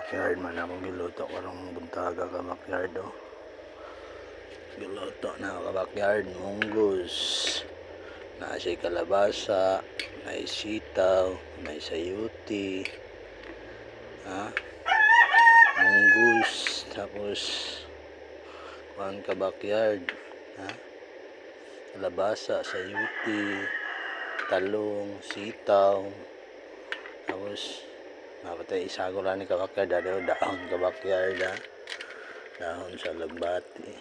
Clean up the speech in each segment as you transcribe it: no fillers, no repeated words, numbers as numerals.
backyard man akong giluto karong buntaga ka backyard oh. Giluto na ka backyard munggus. Na siya kalabasa, may sitaw, may sayuti. Ha? Munggus tapos kuan ka backyard. Ha? Kalabasa, sayuti, talong, sitaw. Tapos napatay isago lang ni kabakyard dahil dahon kabakyard ha. Dahon sa lagbati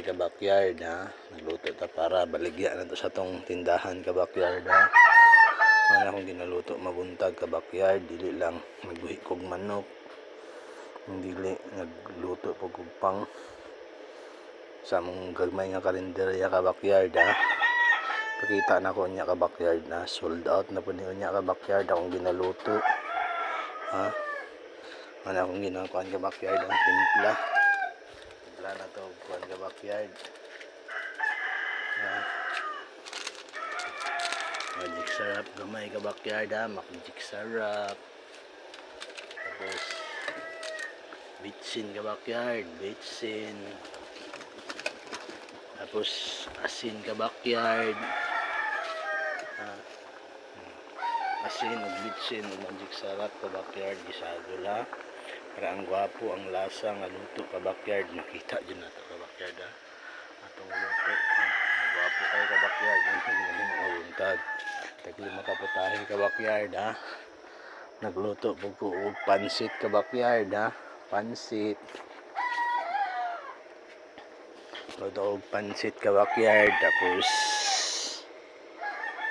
kabakyard ha. Nagluto ta para baligya na to sa tong tindahan kabakyard ha. Ano akong ginaluto mabuntag kabakyard, dili lang nagbuhi kog manok, dili nagluto pag pang sa mong gagmay nga karinderya kabakyard ha. Pakita na ko niya ka backyard na sold out na po niya ka backyard akong ginaluto ha. Ano akong ginakuan ka backyard ang timpla na to kuan ka backyard ha. Magic syrup gamay ka backyard ha. Magic syrup tapos bitsin ka backyard, bitsin tapos asin ka backyard. Asin ug bitsin ug magic sarap ka backyard gisagol ha. Para ang gwapo ang lasa nga luto ka backyard makita jud nato ka backyard ha. Atong luto ha. Gwapo kay ka backyard ang mabuntag. Taglima ka putahe ka backyard ha. Nagluto pug ko og pansit ka backyard ha. Pansit. Luto og pansit ka backyard tapos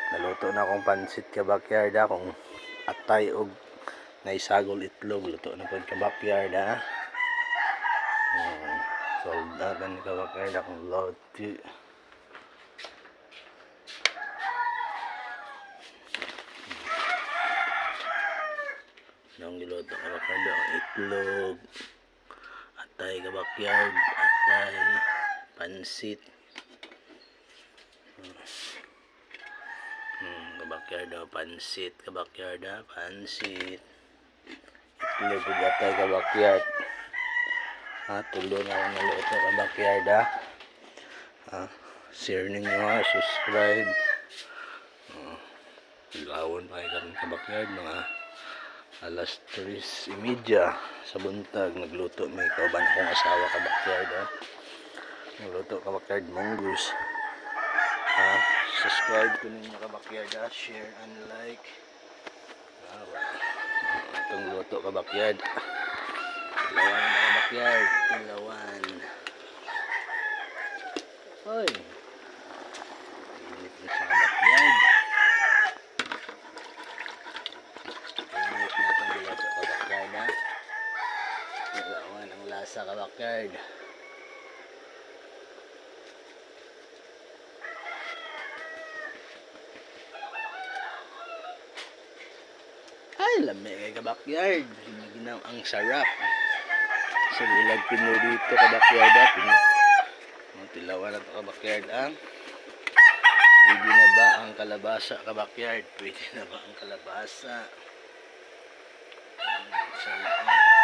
naluto na akong pansit ka backyard ha. Kung atay og naisagol itlog luto na pud ka backyard ha. Sold out ni ka backyard akong luto. Nang giluto ka backyard ang itlog, atay ka backyard, atay, pansit. Kabakyard ha, pansit kabakyard ha, pansit itlog ug atay kabakyard ha. Tulo na akong naluto kabakyard ha. Share ninyo ha, subscribe. Ilawon pa kayo karon kabakyard mga alas 3:30 sa buntag nagluto may kauban akong asawa kabakyard ha. Nagluto kabakyard munggus ha. Subscribe ko ninyo kabakyard ha. Share and like. Itong luto kabakyard. Ilawan na kabakyard. Ilawan. Hoy. Init na sa kabakyard. Init na itong luto kabakyard ha. Ilawan ang lasa kabakyard. Ay, lami kay ka backyard. Ginaw ang sarap. Sa ilag pino dito ka backyard natin. Tilawan na to ka backyard ang. Pwede na ba ang kalabasa ka backyard? Pwede na ba ang kalabasa? Sarap.